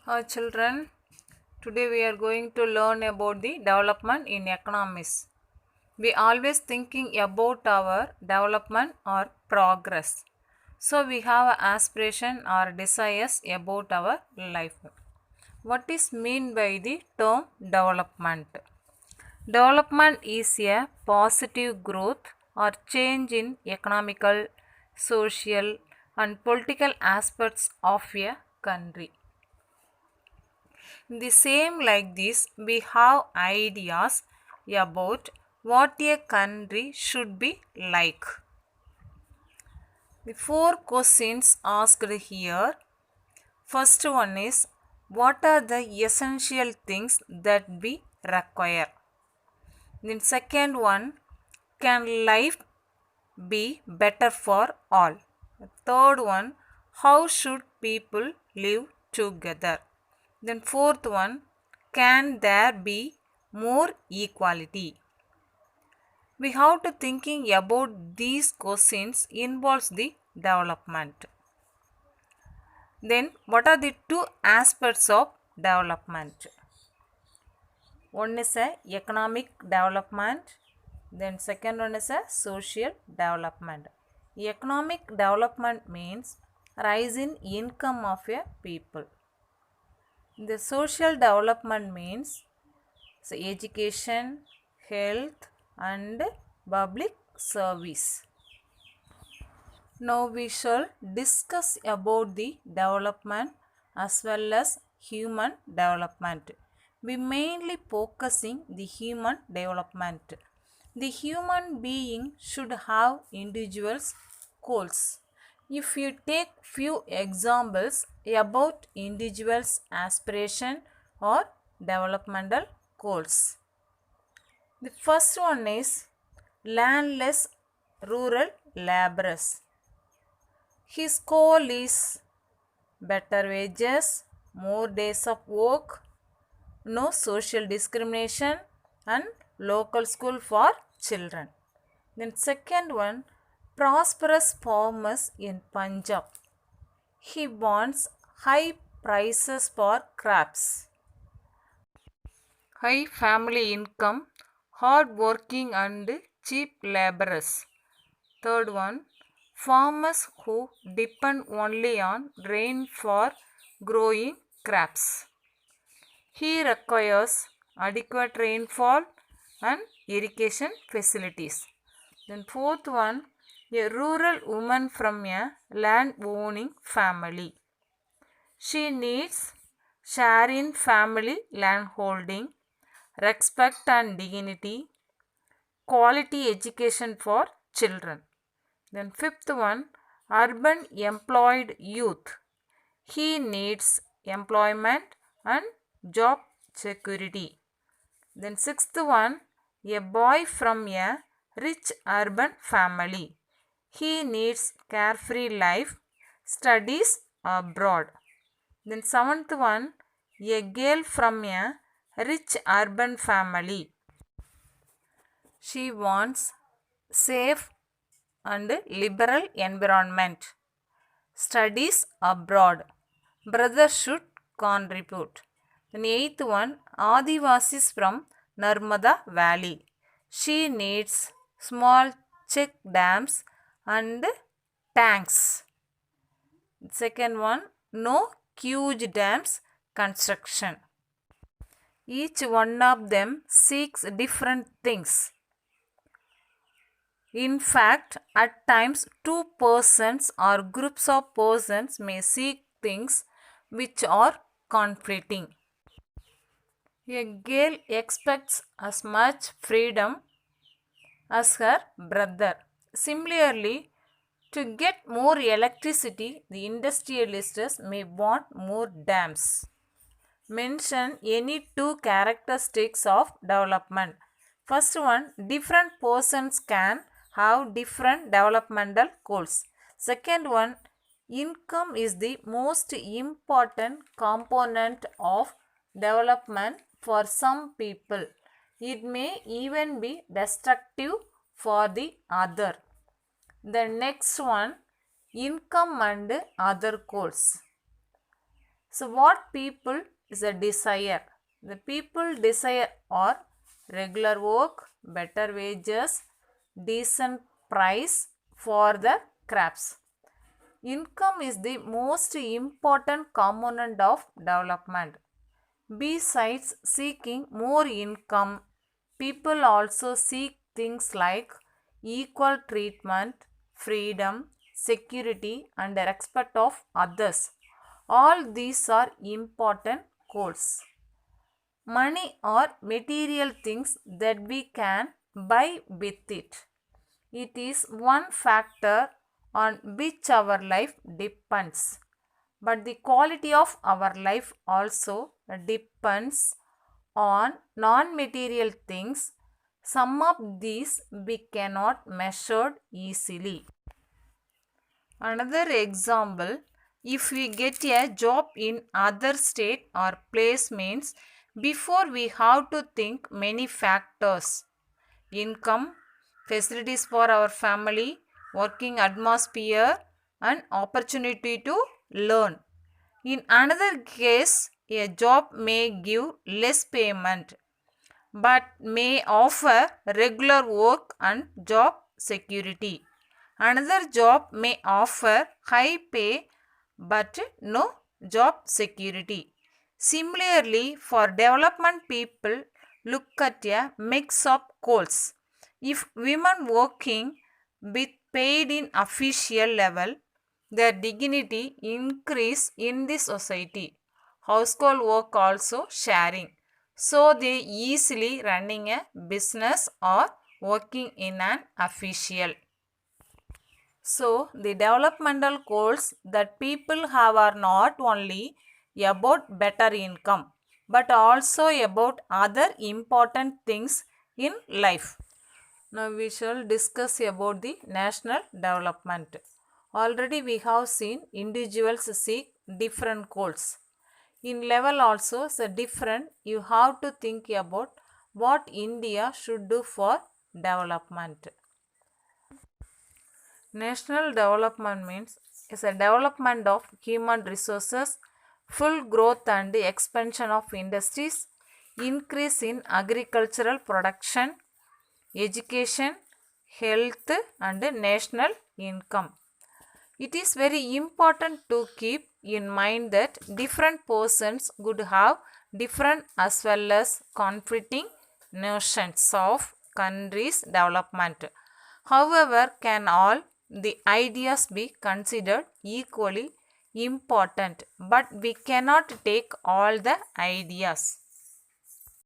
Hi children, today we are going to learn about the development in economics. We always thinking about our development or progress. So we have an aspiration or desires about our life. What is mean by the term development? Development is a positive growth or change in economical, social and political aspects of a country. The same like this, we have ideas about what a country should be like. The four questions asked here. First one is, what are the essential things that we require? Then second one, can life be better for all? Third one, how should people live together? Then fourth one, can there be more equality? We have to thinking about these questions involves the development. Then what are the two aspects of development? One is a economic development, then second one is a social development. Economic development means rise in income of a people. The social development means education, health and public service. Now we shall discuss about the development as well as human development. We mainly focusing the human development. The human being should have individuals goals. If you take few examples about individuals aspiration or developmental goals. The first one is landless rural laborers. His goal is better wages, more days of work, no social discrimination and local school for children. Then second one, prosperous farmers in Punjab. He wants high prices for crops, high family income, hard working and cheap laborers. Third one, farmers who depend only on rain for growing crops. He requires adequate rainfall and irrigation facilities. Then fourth one, a rural woman from a land owning family. She needs share in family land holding, respect and dignity, quality education for children. Then fifth one, urban employed youth. He needs employment and job security. Then sixth one, a boy from a rich urban family. He needs carefree life, studies abroad. Then seventh one, a girl from a rich urban family. She wants safe and liberal environment. Studies abroad. Brothers should contribute. Then eighth one, Adivasis from Narmada Valley. She needs small check dams and tanks. Second one, no huge dams construction. Each one of them seeks different things. In fact, at times two persons or groups of persons may seek things which are conflicting. A girl expects as much freedom as her brother. Similarly, to get more electricity, the industrialists may want more dams. Mention any two characteristics of development. First one, different persons can have different developmental goals. Second one, income is the most important component of development for some people. It may even be destructive for the other. The next one, income and other goals. So what people is a desire? The people desire are regular work, better wages, decent price for the crops. Income is the most important component of development. Besides seeking more income, people also seek things like equal treatment, freedom, security, and respect of others. All these are important goals. Money or material things that we can buy with it. It is one factor on which our life depends. But the quality of our life also depends on non material things. Some of these we cannot measure easily. Another example, if we get a job in other state or place means before we have to think many factors. Income, facilities for our family, working atmosphere and opportunity to learn. In another case, a job may give less payment but may offer regular work and job security. Another job may offer high pay but no job security. Similarly, for development people look at a mix of goals. If women working with paid in official level, their dignity increase in the society. Household work also sharing. So they easily running a business or working in an official. So the developmental goals that people have are not only about better income but also about other important things in life. Now we shall discuss about the national development. Already we have seen individuals seek different goals. In level also so different, you have to think about what India should do for development. National development means is a development of human resources, full growth and expansion of industries, increase in agricultural production, education, health and national income. It is very important to keep in mind that different persons could have different as well as conflicting notions of country's development. However, can all the ideas be considered equally important, but we cannot take all the ideas.